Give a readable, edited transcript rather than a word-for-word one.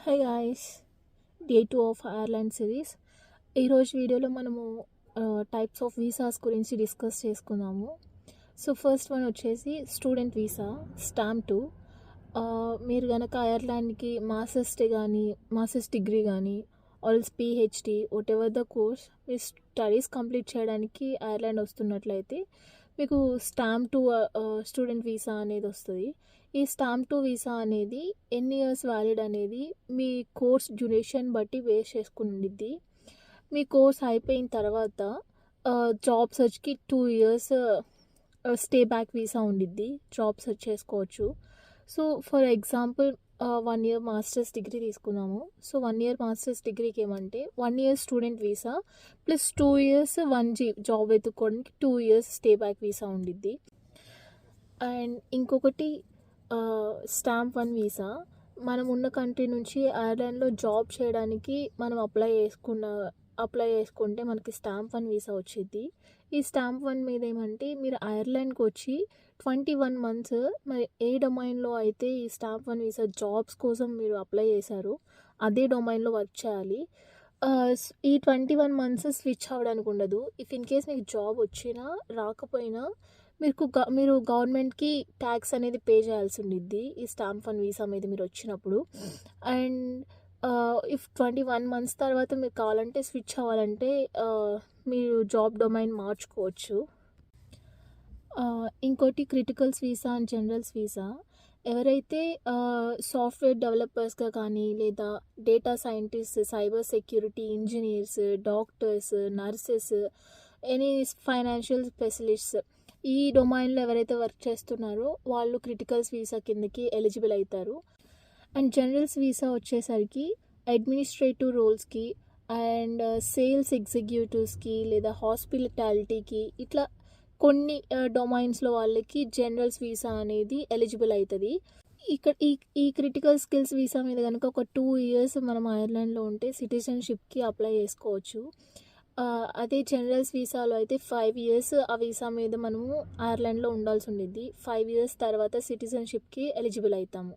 Hi guys, day 2 of Ireland series. ఈరోజు వీడియోలో మనము టైప్స్ ఆఫ్ వీసాస్ గురించి డిస్కస్ చేసుకుందాము. సో ఫస్ట్ వన్ వచ్చేసి స్టూడెంట్ వీసా స్టాంప్ 2. మీరు కనుక ఐర్లాండ్కి మాస్టర్స్ డిగ్రీ కానీ also PhD whatever the course మీ స్టడీస్ కంప్లీట్ చేయడానికి ఐర్లాండ్ వస్తున్నట్లయితే మీకు స్టాంప్ 2 స్టూడెంట్ వీసా అనేది వస్తుంది. ఈ స్టాంప్ 2 వీసా అనేది ఎన్ని ఇయర్స్ వ్యాలిడ్ అనేది మీ కోర్స్ డ్యూరేషన్ బట్టి వేస్ట్ చేసుకుని ఉండిద్ది. మీ కోర్స్ అయిపోయిన తర్వాత జాబ్ సర్చ్కి 2 ఇయర్స్ స్టే బ్యాక్ వీసా ఉండిద్ది, జాబ్ సెర్చ్ చేసుకోవచ్చు. So for example 1 year masters degree తీసుకున్నాము. సో 1 ఇయర్ మాస్టర్స్ డిగ్రీకి ఏమంటే 1 year student visa plus 2 years 1G job వెతుక్కోవడానికి 2 ఇయర్స్ స్టే బ్యాక్ వీసా ఉండిద్ది. అండ్ ఇంకొకటి స్టాంప్ 1 వీసా, మనం ఉన్న కంట్రీ నుంచి ఐర్లాండ్లో జాబ్ చేయడానికి మనం అప్లై చేసుకుంటే మనకి స్టాంప్ 1 వీసా వచ్చింది. ఈ స్టాంప్ 1 మీద ఏమంటే మీరు ఐర్లాండ్కి వచ్చి 21 మంత్స్ మరి ఏ డొమైన్లో అయితే ఈ స్టాంప్ 1 వీసా జాబ్స్ కోసం మీరు అప్లై చేశారో అదే డొమైన్లో వర్క్ చేయాలి. ఈ 21 మంత్స్ స్విచ్ అవ్వడానికి ఉండదు. ఇఫ్ ఇన్ కేస్ మీకు జాబ్ వచ్చినా రాకపోయినా మీరు గవర్నమెంట్కి ట్యాక్స్ అనేది పే చేయాల్సి ఉండిద్ది ఈ స్టాంప్ 1 వీసా మీద మీరు వచ్చినప్పుడు. అండ్ ఇఫ్ 21 మంత్స్ తర్వాత మీరు కావాలంటే స్విచ్ అవ్వాలంటే మీరు జాబ్ డొమైన్ మార్చుకోవచ్చు. ఇంకోటి క్రిటికల్స్ వీసా అండ్ జనరల్స్ వీసా. ఎవరైతే సాఫ్ట్వేర్ డెవలపర్స్గా కానీ లేదా data scientist, cyber security engineers, doctors, nurses, any financial specialists ఈ డొమైన్లో ఎవరైతే వర్క్ చేస్తున్నారో వాళ్ళు క్రిటికల్స్ వీసా కిందకి ఎలిజిబుల్ అవుతారు. అండ్ జనరల్స్ వీసా వచ్చేసరికి అడ్మినిస్ట్రేటివ్ రోల్స్కి అండ్ సేల్స్ ఎగ్జిక్యూటివ్స్కి లేదా హాస్పిటాలిటీకి ఇట్లా కొన్ని డొమైన్స్లో వాళ్ళకి జనరల్స్ వీసా అనేది ఎలిజిబుల్ అవుతుంది. ఇక్కడ ఈ క్రిటికల్ స్కిల్స్ వీసా మీద కనుక ఒక 2 ఇయర్స్ మనం ఐర్లాండ్లో ఉంటే సిటిజన్షిప్కి అప్లై చేసుకోవచ్చు. అదే జనరల్స్ వీసాలో అయితే 5 ఇయర్స్ ఆ వీసా మీద మనము ఐర్లాండ్లో ఉండాల్సి ఉండిద్ది. 5 ఇయర్స్ తర్వాత సిటిజన్షిప్కి ఎలిజిబుల్ అవుతాము.